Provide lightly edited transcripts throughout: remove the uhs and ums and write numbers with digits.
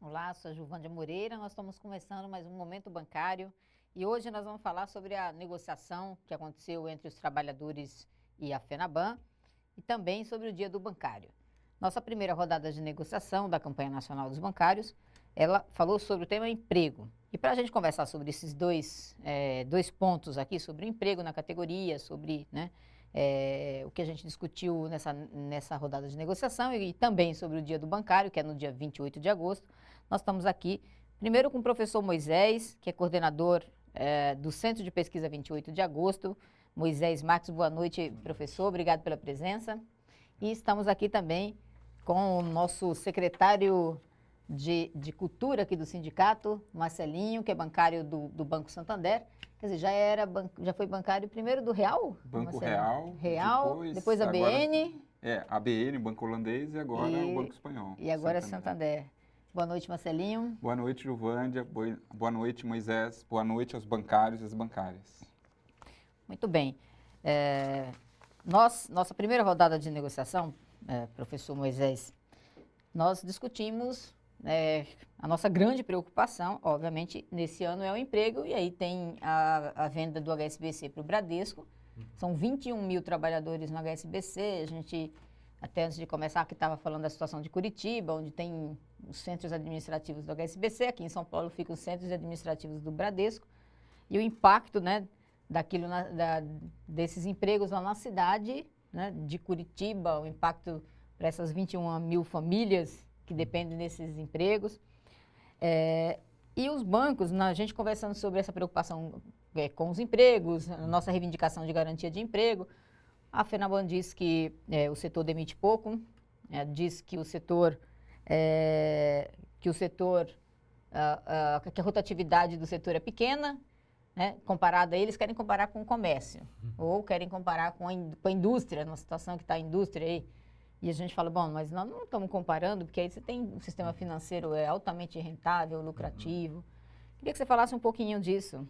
Olá, sou a Juvândia Moreira, nós estamos começando mais um Momento Bancário e hoje nós vamos falar sobre a negociação que aconteceu entre os trabalhadores e a FENABAN e também sobre o Dia do Bancário. Nossa primeira rodada de negociação da Campanha Nacional dos Bancários, ela falou sobre o tema emprego. E para a gente conversar sobre esses dois pontos aqui, sobre o emprego na categoria, sobre o que a gente discutiu nessa rodada de negociação e também sobre o Dia do Bancário, que é no dia 28 de agosto, nós estamos aqui primeiro com o professor Moisés, que é coordenador do Centro de Pesquisa 28 de agosto. Moisés Marques, boa noite, professor, obrigado pela presença. E estamos aqui também com o nosso secretário de Cultura aqui do sindicato, Marcelinho, que é bancário do Banco Santander. Quer dizer, já foi bancário primeiro do Real? Banco Real, depois a BN. A BN, Banco Holandês, e agora o Banco Espanhol. E agora Santander. Boa noite, Marcelinho. Boa noite, Juvândia. Boa noite, Moisés. Boa noite aos bancários e às bancárias. Muito bem. Nossa primeira rodada de negociação, professor Moisés, nós discutimos a nossa grande preocupação, obviamente, nesse ano é o emprego, e aí tem a venda do HSBC para o Bradesco. São 21 mil trabalhadores no HSBC. A gente, até antes de começar, aqui estava falando da situação de Curitiba, onde tem os centros administrativos do HSBC, aqui em São Paulo ficam os centros administrativos do Bradesco, e o impacto desses empregos lá na cidade de Curitiba, o impacto para essas 21 mil famílias que dependem desses empregos. E os bancos, a gente conversando sobre essa preocupação com os empregos, a nossa reivindicação de garantia de emprego, a FENABAN diz que o setor demite pouco, diz que que a rotatividade do setor é pequena, comparada, eles querem comparar com o comércio, ou querem comparar com a indústria, numa situação que está a indústria aí. E a gente fala, bom, mas nós não estamos comparando, porque aí você tem um sistema financeiro altamente rentável, lucrativo. Queria que você falasse um pouquinho disso.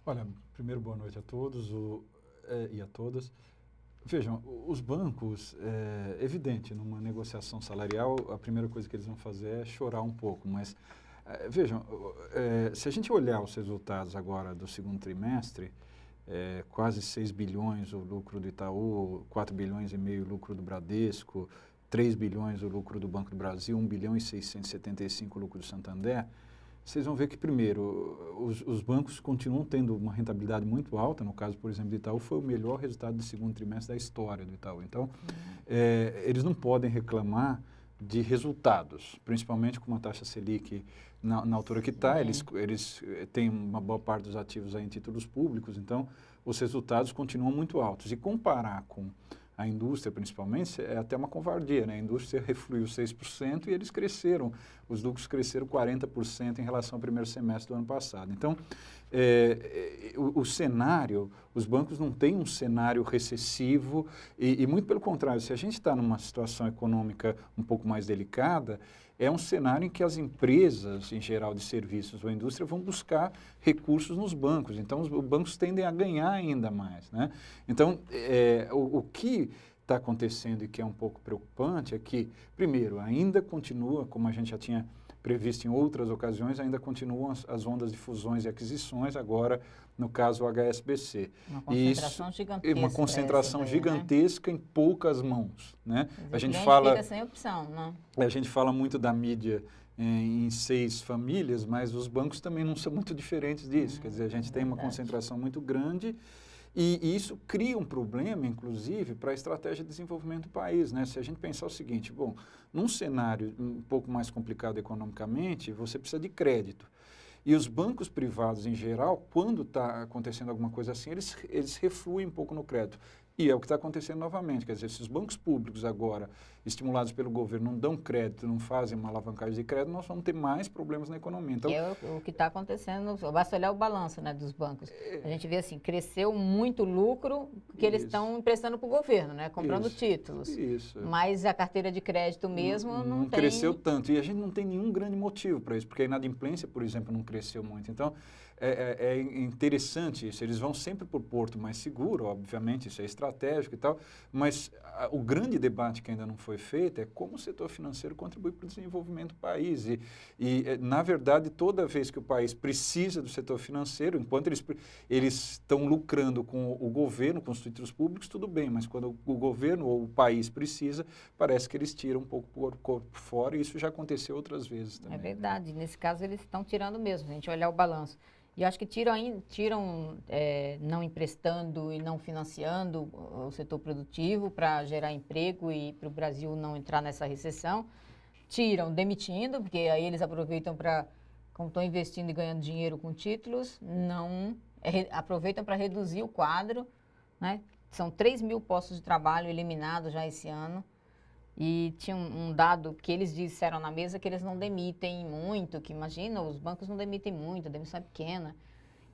Olha, primeiro, boa noite a todos e a todas. Vejam, os bancos, é evidente, numa negociação salarial, a primeira coisa que eles vão fazer é chorar um pouco, mas vejam, se a gente olhar os resultados agora do segundo trimestre, quase 6 bilhões o lucro do Itaú, 4 bilhões e meio o lucro do Bradesco, 3 bilhões o lucro do Banco do Brasil, 1 bilhão e 675 o lucro do Santander. Vocês vão ver que, primeiro, os bancos continuam tendo uma rentabilidade muito alta. No caso, por exemplo, do Itaú, foi o melhor resultado do segundo trimestre da história do Itaú. Então, eles não podem reclamar de resultados, principalmente com uma taxa Selic na altura que está. Eles têm uma boa parte dos ativos aí em títulos públicos, então os resultados continuam muito altos. E comparar com a indústria, principalmente, é até uma covardia, né? A indústria refluiu 6% e eles cresceram, os lucros cresceram 40% em relação ao primeiro semestre do ano passado. Então, o cenário, os bancos não têm um cenário recessivo e muito pelo contrário, se a gente está numa situação econômica um pouco mais delicada, é um cenário em que as empresas, em geral de serviços ou indústria, vão buscar recursos nos bancos. Então, os bancos tendem a ganhar ainda mais, né? Então, o que está acontecendo e que é um pouco preocupante é que, primeiro, ainda continua, como a gente já tinha previsto em outras ocasiões, ainda continuam as ondas de fusões e aquisições, agora, no caso, o HSBC. Uma concentração gigantesca. Uma concentração gigantesca em poucas mãos, né? A gente fica sem opção, né? A gente fala muito da mídia em 6 famílias, mas os bancos também não são muito diferentes disso. Quer dizer, a gente tem uma concentração muito grande e isso cria um problema, inclusive, para a estratégia de desenvolvimento do país, né? Se a gente pensar o seguinte, bom, num cenário um pouco mais complicado economicamente, você precisa de crédito. E os bancos privados, em geral, quando está acontecendo alguma coisa assim, eles refluem um pouco no crédito. E é o que está acontecendo novamente, quer dizer, se os bancos públicos agora, estimulados pelo governo, não dão crédito, não fazem uma alavancagem de crédito, nós vamos ter mais problemas na economia. Então, Que é o que está acontecendo, basta olhar o balanço, né, dos bancos. A gente vê assim, cresceu muito o lucro que eles estão emprestando para o governo, né, comprando títulos. Isso. Mas a carteira de crédito mesmo não tem... cresceu tanto. E a gente não tem nenhum grande motivo para isso, porque a inadimplência, por exemplo, não cresceu muito. Então, é interessante isso. Eles vão sempre por porto mais seguro, obviamente, isso é estratégico e tal, mas o grande debate que ainda não foi feito é como o setor financeiro contribui para o desenvolvimento do país. Na verdade, toda vez que o país precisa do setor financeiro, enquanto eles estão lucrando com o governo, com os títulos públicos, tudo bem, mas quando o governo ou o país precisa, parece que eles tiram um pouco por corpo fora, e isso já aconteceu outras vezes também. É verdade, nesse caso eles estão tirando mesmo, se a gente olhar o balanço. E eu acho que tiram não emprestando e não financiando o setor produtivo para gerar emprego e para o Brasil não entrar nessa recessão. Tiram demitindo, porque aí eles aproveitam para, como estão investindo e ganhando dinheiro com títulos, aproveitam para reduzir o quadro, né? São 3 mil postos de trabalho eliminados já esse ano. E tinha um dado que eles disseram na mesa que eles não demitem muito, que imagina, os bancos não demitem muito, a demissão é pequena.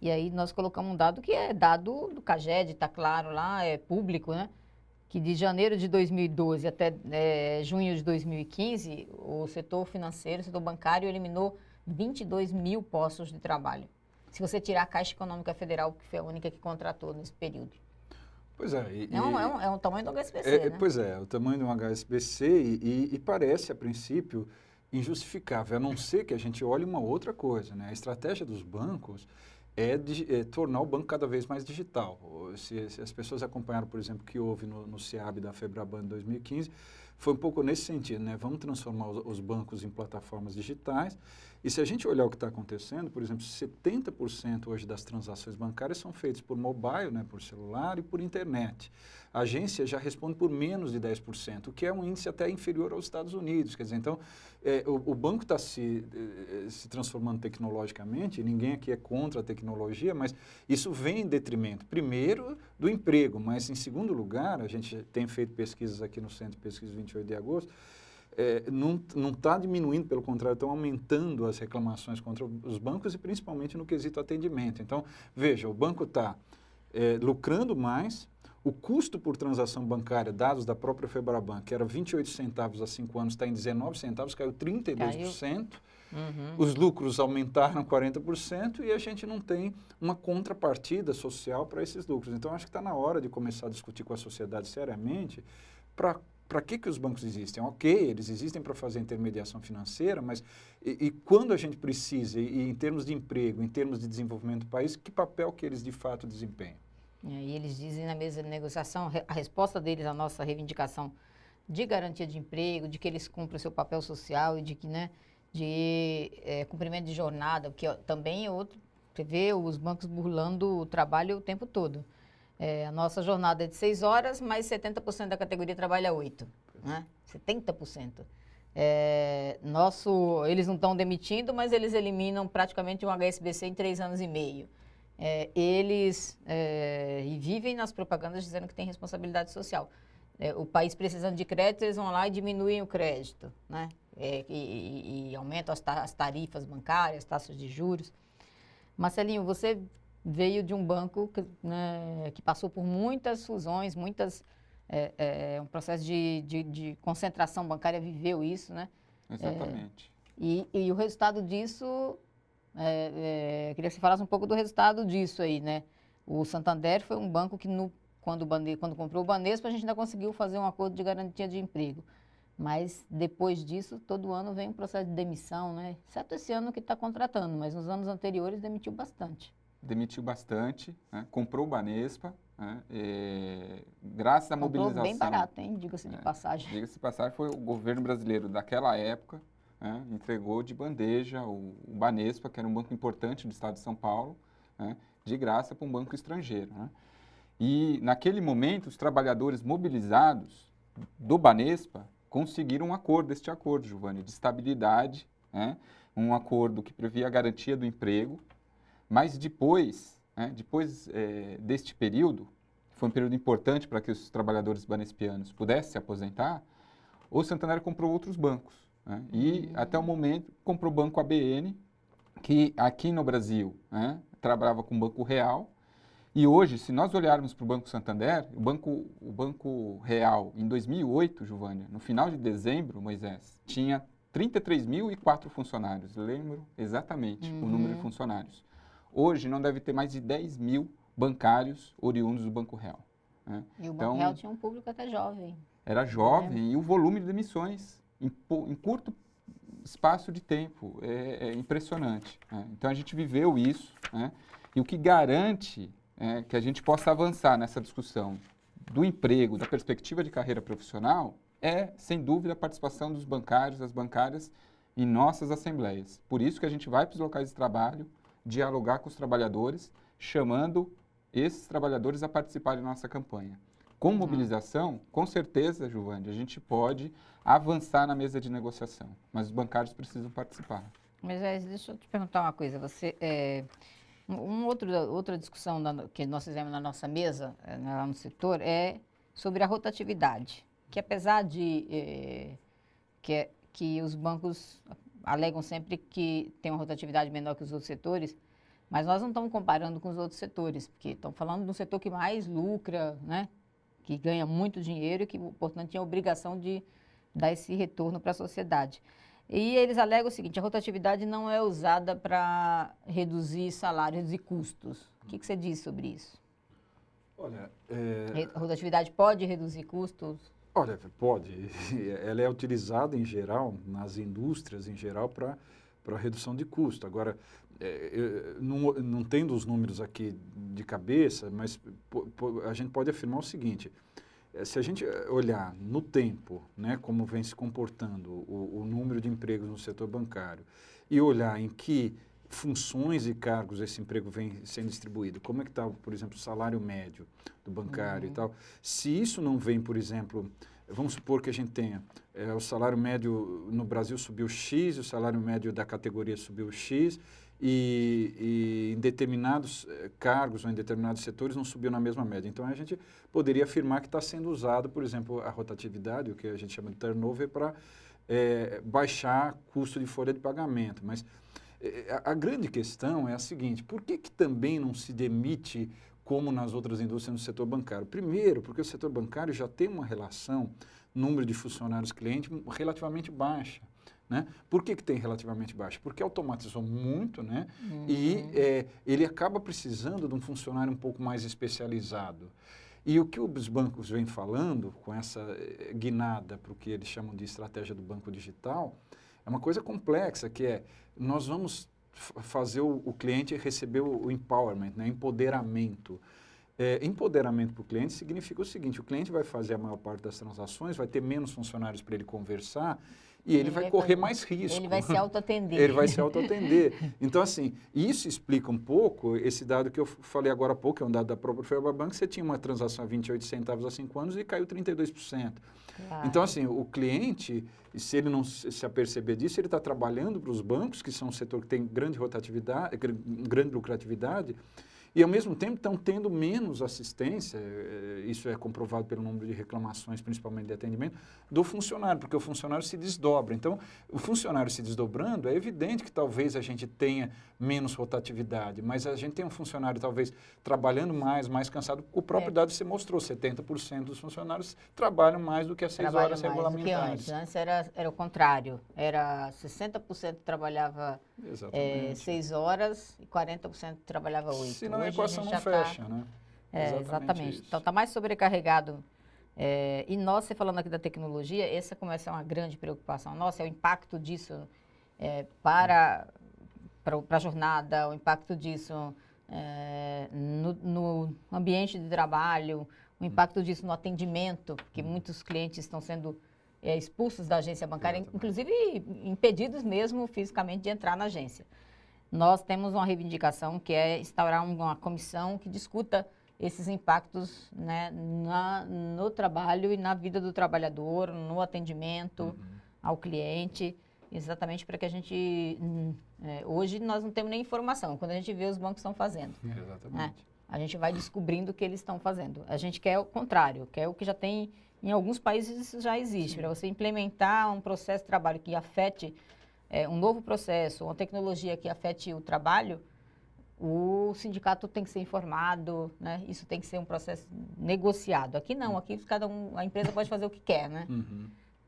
E aí nós colocamos um dado que é dado do CAGED, está claro lá, é público, né? Que de janeiro de 2012 até junho de 2015, o setor financeiro, o setor bancário eliminou 22 mil postos de trabalho. Se você tirar a Caixa Econômica Federal, que foi a única que contratou nesse período. Pois é. É um tamanho do HSBC, né? Pois é, o tamanho do HSBC e parece, a princípio, injustificável, a não ser que a gente olhe uma outra coisa, né? A estratégia dos bancos é tornar o banco cada vez mais digital. Se as pessoas acompanharam, por exemplo, o que houve no CIAB da Febraban em 2015, foi um pouco nesse sentido, né? Vamos transformar os bancos em plataformas digitais. E se a gente olhar o que está acontecendo, por exemplo, 70% hoje das transações bancárias são feitas por mobile, né, por celular e por internet. A agência já responde por menos de 10%, o que é um índice até inferior aos Estados Unidos. Quer dizer, então, o banco está se transformando tecnologicamente, ninguém aqui é contra a tecnologia, mas isso vem em detrimento, primeiro, do emprego, mas, em segundo lugar, a gente tem feito pesquisas aqui no Centro de Pesquisa 28 de agosto, não está diminuindo, pelo contrário, estão aumentando as reclamações contra os bancos e principalmente no quesito atendimento. Então, veja, o banco está lucrando mais, o custo por transação bancária, dados da própria Febraban, que era 28 centavos há 5 anos, está em 19 centavos, caiu 32%. Os lucros aumentaram 40% e a gente não tem uma contrapartida social para esses lucros. Então, acho que está na hora de começar a discutir com a sociedade seriamente para que os bancos existem? Ok, eles existem para fazer intermediação financeira, mas e quando a gente precisa, e em termos de emprego, em termos de desenvolvimento do país, que papel que eles de fato desempenham? E eles dizem na mesa de negociação, a resposta deles à nossa reivindicação de garantia de emprego, de que eles cumprem o seu papel social e de que, né, de cumprimento de jornada, porque também é outro, você vê os bancos burlando o trabalho o tempo todo. A nossa jornada é de 6 horas, mas 70% da categoria trabalha 8, né? 70%. Eles não estão demitindo, mas eles eliminam praticamente um HSBC em 3 anos e meio. E vivem nas propagandas dizendo que tem responsabilidade social. O país precisando de crédito, eles vão lá e diminuem o crédito, né? E aumentam as tarifas bancárias, taxas de juros. Marcelinho, você veio de um banco que passou por muitas fusões, um processo de concentração bancária, viveu isso, né? Exatamente. E o resultado disso, queria que você falasse um pouco do resultado disso aí, né? O Santander foi um banco que, quando comprou o Banespa, a gente ainda conseguiu fazer um acordo de garantia de emprego. Mas, depois disso, todo ano vem um processo de demissão, né? Exceto esse ano que está contratando, mas nos anos anteriores demitiu bastante. Demitiu bastante, né? Comprou o Banespa, né? Graças à mobilização... Comprou bem barato, hein? Diga-se de passagem. Diga-se de passagem, foi o governo brasileiro daquela época, né? Entregou de bandeja o Banespa, que era um banco importante do estado de São Paulo, né? De graça para um banco estrangeiro, né? E, naquele momento, os trabalhadores mobilizados do Banespa conseguiram um acordo, este acordo, Giovanni, de estabilidade, né? Um acordo que previa a garantia do emprego, mas depois deste período, foi um período importante para que os trabalhadores banespianos pudessem se aposentar, o Santander comprou outros bancos, né? E até o momento comprou o Banco ABN, que aqui no Brasil, né, trabalhava com o Banco Real. E hoje, se nós olharmos para o Banco Santander, o Banco Real, em 2008, Giovânia, no final de dezembro, Moisés, tinha 33.004 funcionários. Lembro exatamente o número de funcionários. Hoje não deve ter mais de 10.000 bancários oriundos do Banco Real, né? E o Banco Real tinha um público até jovem. Era jovem e o volume de demissões em curto espaço de tempo é impressionante, né? Então a gente viveu isso, né? E o que garante que a gente possa avançar nessa discussão do emprego, da perspectiva de carreira profissional, é, sem dúvida, a participação dos bancários, das bancárias em nossas assembleias. Por isso que a gente vai para os locais de trabalho, dialogar com os trabalhadores, chamando esses trabalhadores a participarem da nossa campanha. Com mobilização, com certeza, Giovânia, a gente pode avançar na mesa de negociação, mas os bancários precisam participar. Mas deixa eu te perguntar uma coisa. Outra discussão que nós fizemos na nossa mesa, lá no setor, é sobre a rotatividade, que apesar de que os bancos alegam sempre que tem uma rotatividade menor que os outros setores, mas nós não estamos comparando com os outros setores, porque estão falando de um setor que mais lucra, né, que ganha muito dinheiro e que, portanto, tinha a obrigação de dar esse retorno para a sociedade. E eles alegam o seguinte: a rotatividade não é usada para reduzir salários e custos. O que você diz sobre isso? Olha, a rotatividade pode reduzir custos? Olha, pode. Ela é utilizada em geral, nas indústrias em geral, para redução de custo. Agora, não tendo os números aqui de cabeça, mas a gente pode afirmar o seguinte: se a gente olhar no tempo, né, como vem se comportando o número de empregos no setor bancário, e olhar em que funções e cargos esse emprego vem sendo distribuído, como é que está, por exemplo, o salário médio do bancário e tal, se isso não vem, por exemplo, vamos supor que a gente tenha o salário médio no Brasil subiu X, o salário médio da categoria subiu X, e em determinados cargos ou em determinados setores não subiu na mesma média. Então, a gente poderia afirmar que está sendo usado, por exemplo, a rotatividade, o que a gente chama de turnover, para baixar custo de folha de pagamento. Mas a grande questão é a seguinte: por que também não se demite como nas outras indústrias no setor bancário? Primeiro, porque o setor bancário já tem uma relação, número de funcionários-clientes, relativamente baixa. Né? Por que tem relativamente baixo? Porque automatizou muito, né? E ele acaba precisando de um funcionário um pouco mais especializado. E o que os bancos vêm falando, com essa guinada para o que eles chamam de estratégia do banco digital, é uma coisa complexa, que é: nós vamos fazer o cliente receber o empowerment, né? Empoderamento. Empoderamento para o cliente significa o seguinte: o cliente vai fazer a maior parte das transações, vai ter menos funcionários para ele conversar, e ele vai correr mais risco. Ele vai se autoatender. Ele vai se autoatender. Então, assim, isso explica um pouco esse dado que eu falei agora há pouco, que é um dado da própria Febraban, que você tinha uma transação a 28 centavos há 5 anos e caiu 32%. Claro. Então, assim, o cliente, se ele não se aperceber disso, ele está trabalhando para os bancos, que são um setor que tem grande rotatividade, grande lucratividade, e, ao mesmo tempo, estão tendo menos assistência, isso é comprovado pelo número de reclamações, principalmente de atendimento, do funcionário, porque o funcionário se desdobra. Então, o funcionário se desdobrando, é evidente que talvez a gente tenha menos rotatividade, mas a gente tem um funcionário talvez trabalhando mais cansado. O próprio dado se mostrou: 70% dos funcionários trabalham mais do que as 6 horas regulamentares. Antes era o contrário, era 60% trabalhava 6 horas e 40% trabalhava 8. Senão a equação não fecha, né? Exatamente. Então, está mais sobrecarregado. E nós, você falando aqui da tecnologia, essa começa a ser uma grande preocupação nossa, é o impacto disso para a jornada, o impacto disso no ambiente de trabalho, o impacto disso no atendimento, porque muitos clientes estão sendo expulsos da agência bancária, inclusive impedidos mesmo fisicamente de entrar na agência. Nós temos uma reivindicação que é instaurar uma comissão que discuta esses impactos, né, no trabalho e na vida do trabalhador, no atendimento ao cliente, exatamente para que a gente... hoje nós não temos nem informação, quando a gente vê os bancos estão fazendo. Exatamente. a gente vai descobrindo o que eles estão fazendo. A gente quer o contrário, quer o que já tem, em alguns países isso já existe, para você implementar um processo de trabalho que afete um novo processo, uma tecnologia que afete o trabalho, o sindicato tem que ser informado, né? Isso tem que ser um processo negociado. Aqui não, aqui a empresa pode fazer o que quer, né?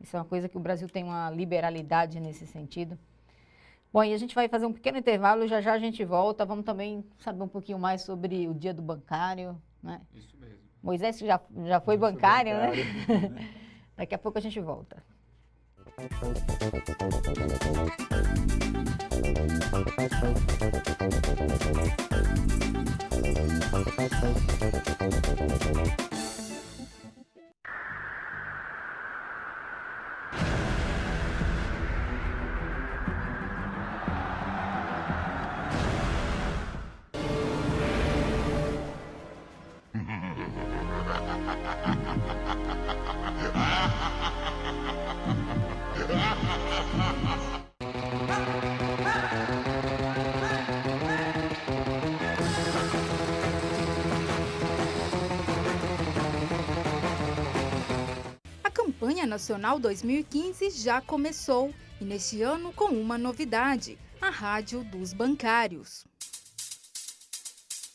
Isso é uma coisa que o Brasil tem uma liberalidade nesse sentido. Bom, e a gente vai fazer um pequeno intervalo, já já a gente volta. Vamos também saber um pouquinho mais sobre o dia do bancário, né? Isso mesmo. Moisés já foi bancário, né? Daqui a pouco a gente volta. A campanha nacional 2015 já começou e neste ano com uma novidade, a Rádio dos Bancários.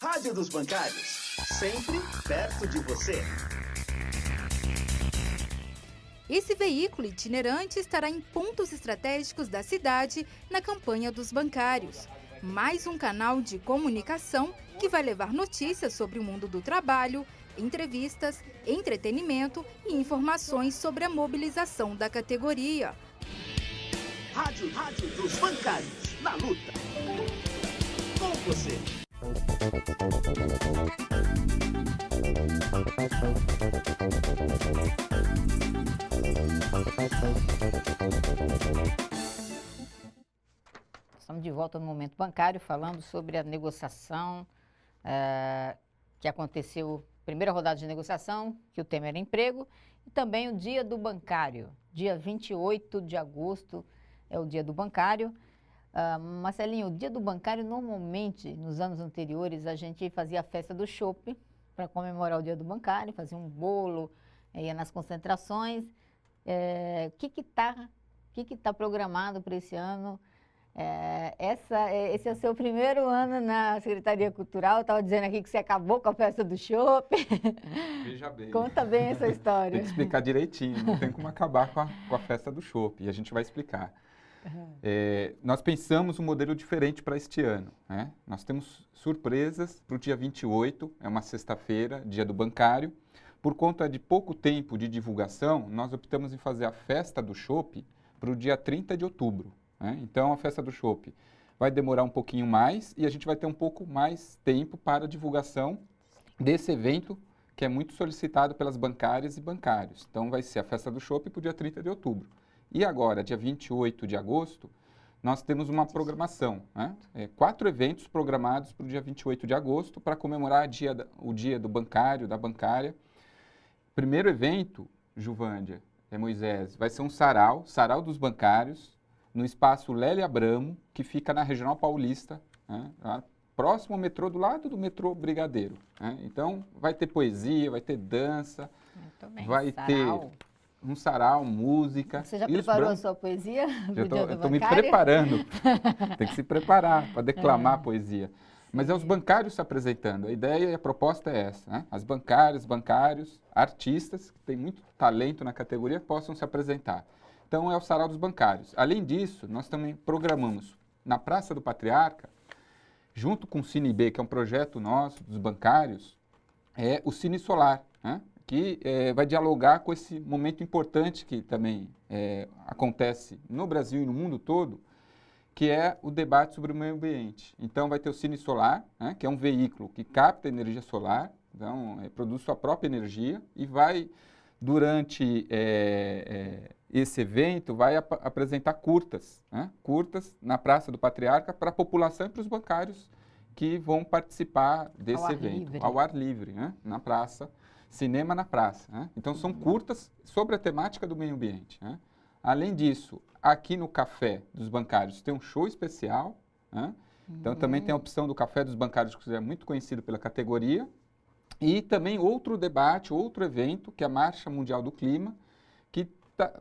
Rádio dos Bancários, sempre perto de você. Esse veículo itinerante estará em pontos estratégicos da cidade na campanha dos bancários. Mais um canal de comunicação que vai levar notícias sobre o mundo do trabalho, entrevistas, entretenimento e informações sobre a mobilização da categoria. Rádio dos Bancários, na luta. Com você. Estamos de volta no Momento Bancário, falando sobre a negociação que aconteceu, primeira rodada de negociação, que o tema era emprego, e também o Dia do Bancário. Dia 28 de agosto é o Dia do Bancário. Marcelinho, o Dia do Bancário, normalmente, nos anos anteriores, a gente fazia a festa do chopp para comemorar o Dia do Bancário, fazia um bolo, ia nas concentrações. O que está programado para esse ano? Esse é o seu primeiro ano na Secretaria Cultural. Estava dizendo aqui que você acabou com a festa do chopp. Veja bem. Conta bem essa história. Tem que explicar direitinho, não tem como acabar com a festa do chopp, e a gente vai explicar. Nós pensamos um modelo diferente para este ano, né? Nós temos surpresas para o dia 28, é uma sexta-feira, dia do bancário. Por conta de pouco tempo de divulgação, nós optamos em fazer a festa do chopp para o dia 30 de outubro. Né? Então, a festa do chopp vai demorar um pouquinho mais e a gente vai ter um pouco mais tempo para a divulgação desse evento que é muito solicitado pelas bancárias e bancários. Então, vai ser a festa do chopp para o dia 30 de outubro. E agora, dia 28 de agosto, nós temos uma programação, né? 4 eventos programados para o dia 28 de agosto para comemorar o dia do bancário, da bancária. Primeiro evento, Juvândia, Moisés, vai ser um sarau dos bancários, no espaço Lélia Abramo, que fica na Regional Paulista, né? Próximo ao metrô, do lado do metrô Brigadeiro. Né? Então, vai ter poesia, vai ter dança, vai ter um sarau, música. Você já preparou a sua poesia? Eu estou me preparando. Tem que se preparar para declamar a poesia. Mas é os bancários se apresentando. A ideia e a proposta é essa, né? As bancárias, bancários, artistas que têm muito talento na categoria possam se apresentar. Então, é o sarau dos bancários. Além disso, nós também programamos na Praça do Patriarca, junto com o Cine B, que é um projeto nosso, dos bancários, o Cine Solar, né? Que vai dialogar com esse momento importante que também acontece no Brasil e no mundo todo, que é o debate sobre o meio ambiente. Então, vai ter o Cine Solar, né? Que é um veículo que capta energia solar, então, produz sua própria energia e vai, durante esse evento, vai apresentar curtas, né? Curtas na Praça do Patriarca para a população e para os bancários que vão participar desse evento, ao ar livre, né? Na praça, cinema na praça. Né? Então, são curtas sobre a temática do meio ambiente. Né? Além disso, aqui no Café dos Bancários tem um show especial, né? Então, também tem a opção do Café dos Bancários, que é muito conhecido pela categoria. E também outro debate, outro evento, que é a Marcha Mundial do Clima, que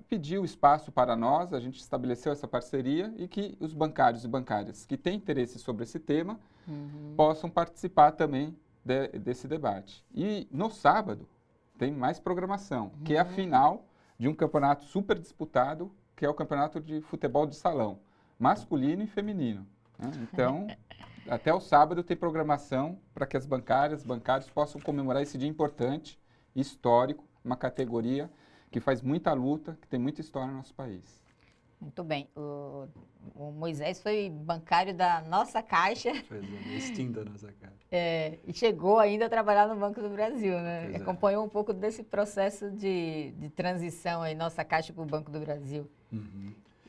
pediu espaço para nós, a gente estabeleceu essa parceria e que os bancários e bancárias que têm interesse sobre esse tema possam participar também desse debate. E no sábado tem mais programação, que é a final de um campeonato super disputado, que é o campeonato de futebol de salão, masculino e feminino, né? Então, até o sábado tem programação para que as bancárias, bancários possam comemorar esse dia importante, histórico, uma categoria que faz muita luta, que tem muita história no nosso país. Muito bem. O Moisés foi bancário da nossa Caixa. Pois é, extinta a nossa Caixa. E chegou ainda a trabalhar no Banco do Brasil, né? Pois é. Acompanhou um pouco desse processo de transição aí, nossa Caixa para o Banco do Brasil.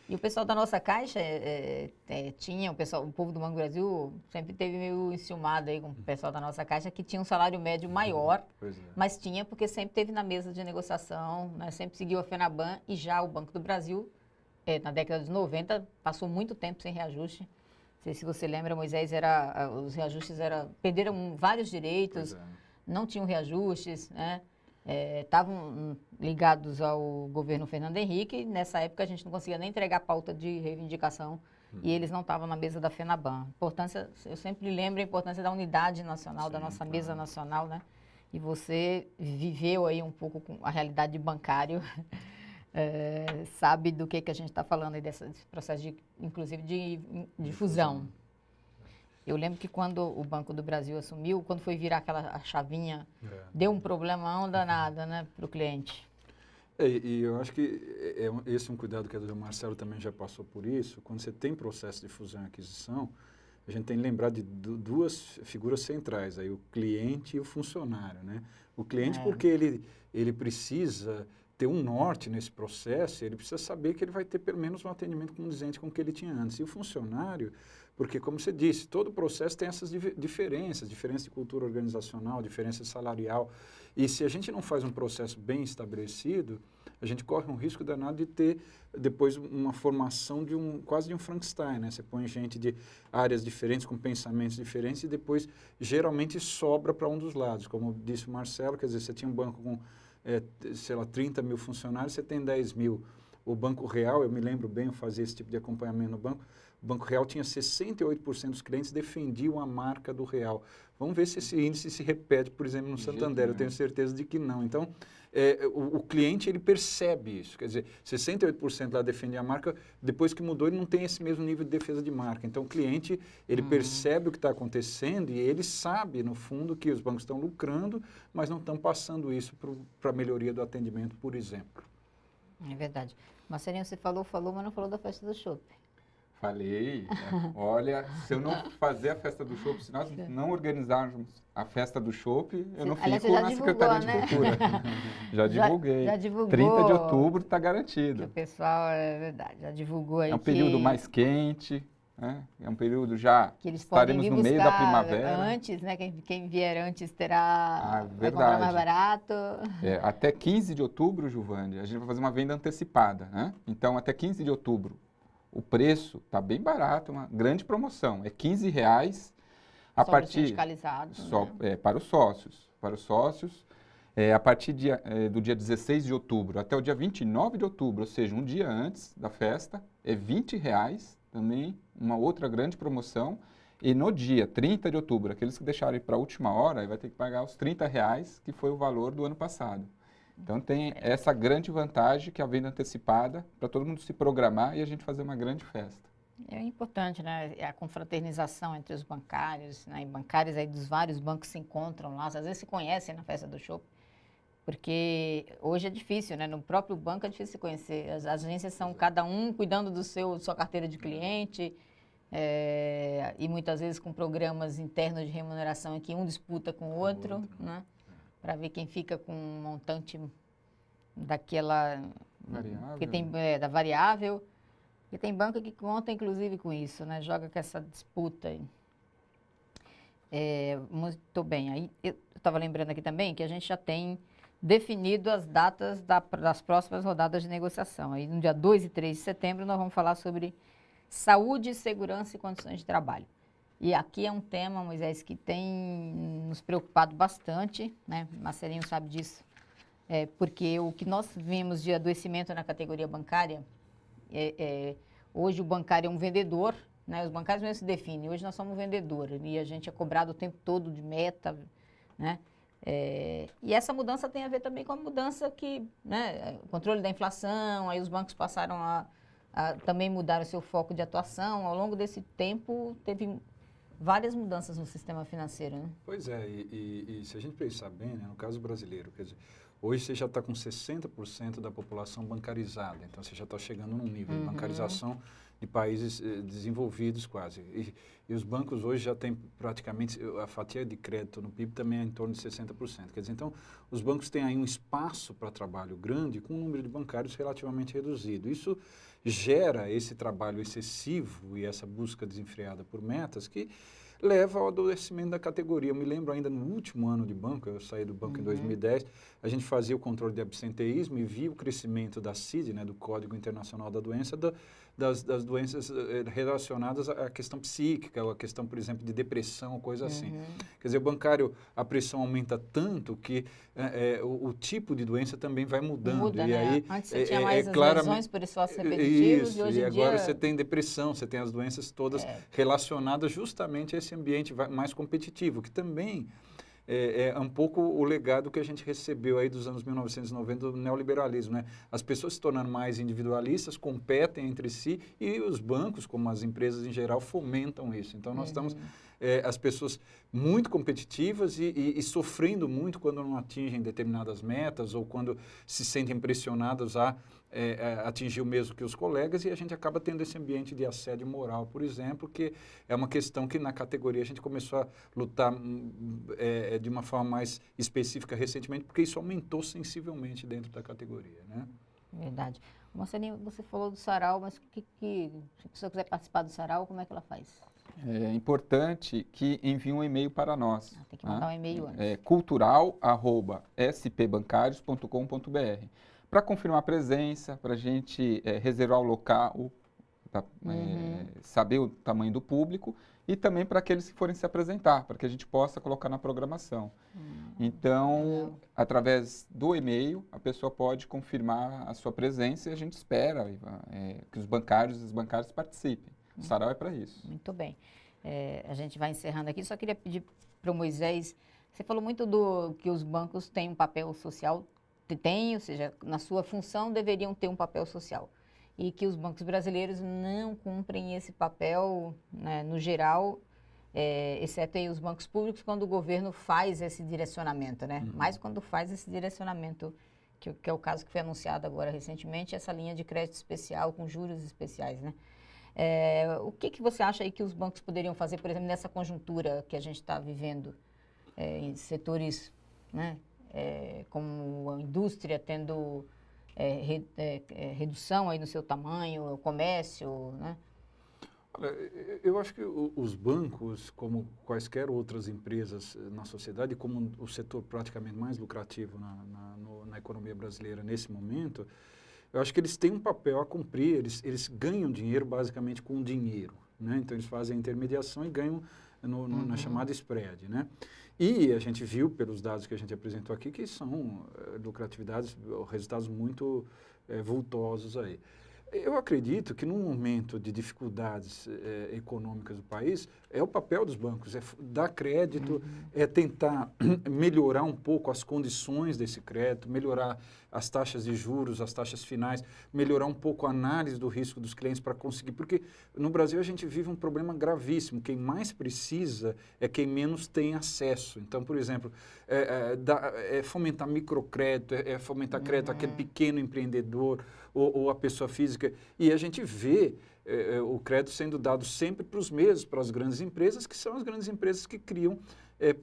E o pessoal da nossa Caixa o povo do Banco do Brasil sempre teve meio enciumado aí com o pessoal da nossa Caixa, que tinha um salário médio maior, mas tinha porque sempre teve na mesa de negociação, né? Sempre seguiu a FENABAN e já o Banco do Brasil, na década de 90, passou muito tempo sem reajuste. Não sei se você lembra, Moisés, os reajustes perderam vários direitos, não tinham reajustes, né? Estavam ligados ao governo Fernando Henrique, e nessa época a gente não conseguia nem entregar pauta de reivindicação e eles não estavam na mesa da FENABAN. Eu sempre lembro a importância da unidade nacional, da nossa mesa nacional, né? E você viveu aí um pouco com a realidade de bancário, sabe do que a gente está falando aí desse processo, inclusive de fusão. Eu lembro que quando o Banco do Brasil assumiu, quando foi virar a chavinha, deu um problema danado, né, para o cliente. E eu acho que esse é um cuidado que o Marcelo também já passou por isso. Quando você tem processo de fusão e aquisição, a gente tem que lembrar de duas figuras centrais, aí, o cliente e o funcionário, né? O cliente porque ele precisa ter um norte nesse processo, ele precisa saber que ele vai ter pelo menos um atendimento condizente com o que ele tinha antes. E o funcionário, porque, como você disse, todo processo tem essas diferença de cultura organizacional, diferença salarial. E se a gente não faz um processo bem estabelecido, a gente corre um risco danado de ter depois uma formação quase de um Frankenstein, né? Você põe gente de áreas diferentes, com pensamentos diferentes, e depois geralmente sobra para um dos lados. Como disse o Marcelo, quer dizer, você tinha um banco com 30 mil funcionários, você tem 10 mil. O Banco Real, eu me lembro bem, eu fazia esse tipo de acompanhamento no banco, o Banco Real tinha 68% dos clientes defendiam a marca do Real. Vamos ver se esse índice se repete, por exemplo, no Santander. Eu tenho certeza de que não. Então, o cliente, ele percebe isso. Quer dizer, 68% lá defende a marca, depois que mudou, ele não tem esse mesmo nível de defesa de marca. Então, o cliente, ele percebe o que está acontecendo e ele sabe, no fundo, que os bancos estão lucrando, mas não estão passando isso para a melhoria do atendimento, por exemplo. É verdade. Marcelinho, você falou, mas não falou da festa do chopp. Falei, olha, se eu não fazer a festa do chopp, se nós não organizarmos a festa do chopp, eu não fico na Secretaria de Cultura. Já divulguei. Já divulgou. 30 de outubro está garantido. O pessoal, é verdade, já divulgou aí. É um período mais quente, né? É um período já, que eles estaremos no meio da primavera. Antes, né? Quem vier antes vai verdade. comprar mais barato. Até 15 de outubro, Giovanni, a gente vai fazer uma venda antecipada, né? Então, até 15 de outubro, o preço está bem barato, uma grande promoção. É R$15 a partir para os sócios. Para os sócios, a partir do dia 16 de outubro até o dia 29 de outubro, ou seja, um dia antes da festa, é R$20 também, uma outra grande promoção. E no dia 30 de outubro, aqueles que deixarem para a última hora, vai ter que pagar os R$30, que foi o valor do ano passado. Então, tem essa grande vantagem que é a venda antecipada, para todo mundo se programar e a gente fazer uma grande festa. É importante, né? A confraternização entre os bancários, né? E bancários aí dos vários bancos se encontram lá, às vezes se conhecem na festa do chopp, porque hoje é difícil, né? No próprio banco é difícil se conhecer. As agências são cada um cuidando da sua carteira de cliente, e muitas vezes com programas internos de remuneração em que um disputa com o outro, né? Para ver quem fica com um montante daquela variável. Que tem, da variável. E tem banco que conta, inclusive, com isso, né? Joga com essa disputa aí. Muito bem. Aí, eu estava lembrando aqui também que a gente já tem definido as datas das próximas rodadas de negociação. Aí, no dia 2 e 3 de setembro, nós vamos falar sobre saúde, segurança e condições de trabalho. E aqui é um tema, Moisés, que tem nos preocupado bastante, né? Marcelinho sabe disso, porque o que nós vimos de adoecimento na categoria bancária, hoje o bancário é um vendedor, né? Os bancários mesmo se definem, hoje nós somos um vendedor e a gente é cobrado o tempo todo de meta, né? E essa mudança tem a ver também com a mudança que, né, o controle da inflação, aí os bancos passaram a também mudar o seu foco de atuação. Ao longo desse tempo, teve várias mudanças no sistema financeiro, né? Pois é, e se a gente pensar bem, né, no caso brasileiro, quer dizer, hoje você já está com 60% da população bancarizada, então você já está chegando num nível de bancarização de países desenvolvidos quase. E os bancos hoje já têm praticamente, a fatia de crédito no PIB também é em torno de 60%. Quer dizer, então, os bancos têm aí um espaço para trabalho grande com um número de bancários relativamente reduzido. Isso gera esse trabalho excessivo e essa busca desenfreada por metas que leva ao adoecimento da categoria. Eu me lembro ainda no último ano de banco, eu saí do banco em 2010, a gente fazia o controle de absenteísmo e via o crescimento da CID, né, do Código Internacional da Doença, das doenças relacionadas à questão psíquica, ou à questão, por exemplo, de depressão, coisa assim. Quer dizer, o bancário, a pressão aumenta tanto que o tipo de doença também vai mudando. Muda, e né? aí, antes você tinha mais as lesões por esforços repetitivos isso, e hoje em agora dia... você tem depressão, você tem as doenças todas relacionadas justamente a esse ambiente mais competitivo, que também é um pouco o legado que a gente recebeu aí dos anos 1990 do neoliberalismo, né? As pessoas se tornando mais individualistas, competem entre si e os bancos, como as empresas em geral, fomentam isso. Então, nós estamos, as pessoas muito competitivas e sofrendo muito quando não atingem determinadas metas ou quando se sentem pressionadas a atingir o mesmo que os colegas, e a gente acaba tendo esse ambiente de assédio moral, por exemplo, que é uma questão que na categoria a gente começou a lutar de uma forma mais específica recentemente, porque isso aumentou sensivelmente dentro da categoria, né? Verdade. Marcelinho, você falou do sarau, mas se a pessoa quiser participar do sarau, como é que ela faz? É importante que envie um e-mail para nós. Tem que mandar um e-mail antes. cultural@spbancarios.com.br para confirmar a presença, para a gente reservar o local, saber o tamanho do público e também para aqueles que forem se apresentar, para que a gente possa colocar na programação. Então, através do e-mail, a pessoa pode confirmar a sua presença e a gente espera que os bancários e as bancárias participem. O sarau é para isso. Muito bem. A gente vai encerrando aqui. Só queria pedir para o Moisés, você falou muito que os bancos têm um papel social, ou seja, na sua função deveriam ter um papel social. E que os bancos brasileiros não cumprem esse papel, né, no geral, exceto aí os bancos públicos, quando o governo faz esse direcionamento, né? Mas quando faz esse direcionamento, que é o caso que foi anunciado agora recentemente, essa linha de crédito especial com juros especiais, né? O que você acha aí que os bancos poderiam fazer, por exemplo, nessa conjuntura que a gente está vivendo, em setores, né, como a indústria tendo redução aí no seu tamanho, o comércio, né? Olha, eu acho que os bancos, como quaisquer outras empresas na sociedade, como o setor praticamente mais lucrativo na economia brasileira nesse momento, eu acho que eles têm um papel a cumprir, eles ganham dinheiro basicamente com dinheiro, né? Então, eles fazem a intermediação e ganham na chamada spread, né? E a gente viu, pelos dados que a gente apresentou aqui, que são lucratividades, resultados muito vultosos aí. Eu acredito que num momento de dificuldades econômicas do país, é o papel dos bancos, é dar crédito, é tentar melhorar um pouco as condições desse crédito, melhorar as taxas de juros, as taxas finais, melhorar um pouco a análise do risco dos clientes para conseguir, porque no Brasil a gente vive um problema gravíssimo, quem mais precisa é quem menos tem acesso. Então, por exemplo, fomentar microcrédito, fomentar crédito àquele pequeno empreendedor ou a pessoa física, e a gente vê o crédito sendo dado sempre para os mesmos, para as grandes empresas, que são as grandes empresas que criam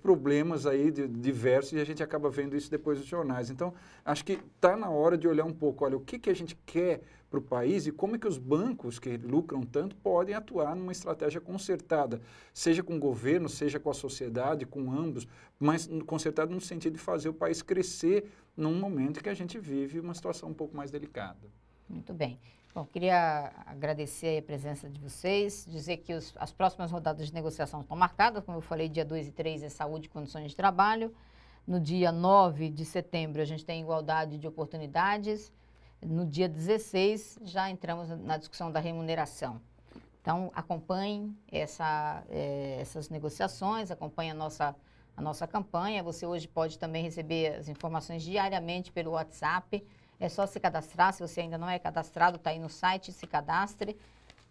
problemas aí diversos, e a gente acaba vendo isso depois nos jornais. Então, acho que está na hora de olhar um pouco, olha, o que a gente quer para o país e como é que os bancos que lucram tanto podem atuar numa estratégia concertada, seja com o governo, seja com a sociedade, com ambos, mas concertado no sentido de fazer o país crescer num momento que a gente vive uma situação um pouco mais delicada. Muito bem. Bom, queria agradecer a presença de vocês, dizer que as próximas rodadas de negociação estão marcadas, como eu falei, dia 2 e 3 é saúde e condições de trabalho. No dia 9 de setembro a gente tem igualdade de oportunidades. No dia 16 já entramos na discussão da remuneração. Então, acompanhem essas negociações, acompanhem a nossa campanha. Você hoje pode também receber as informações diariamente pelo WhatsApp. É só se cadastrar, se você ainda não é cadastrado, está aí no site, se cadastre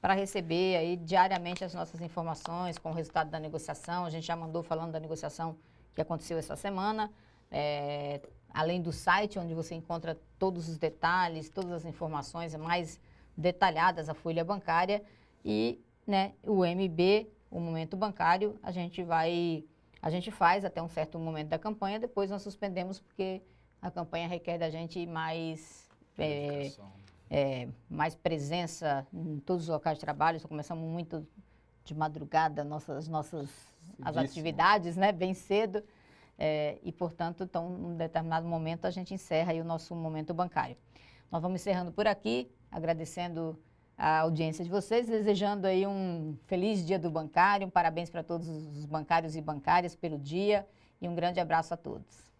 para receber aí diariamente as nossas informações com o resultado da negociação. A gente já mandou falando da negociação que aconteceu essa semana, além do site onde você encontra todos os detalhes, todas as informações mais detalhadas, a folha bancária e, né, o MB, o momento bancário, a gente faz até um certo momento da campanha, depois nós suspendemos porque a campanha requer da gente mais presença em todos os locais de trabalho. Só começamos muito de madrugada as atividades, né, bem cedo. E, portanto, então, num determinado momento, a gente encerra aí o nosso momento bancário. Nós vamos encerrando por aqui, agradecendo a audiência de vocês, desejando aí um feliz dia do bancário, parabéns para todos os bancários e bancárias pelo dia e um grande abraço a todos.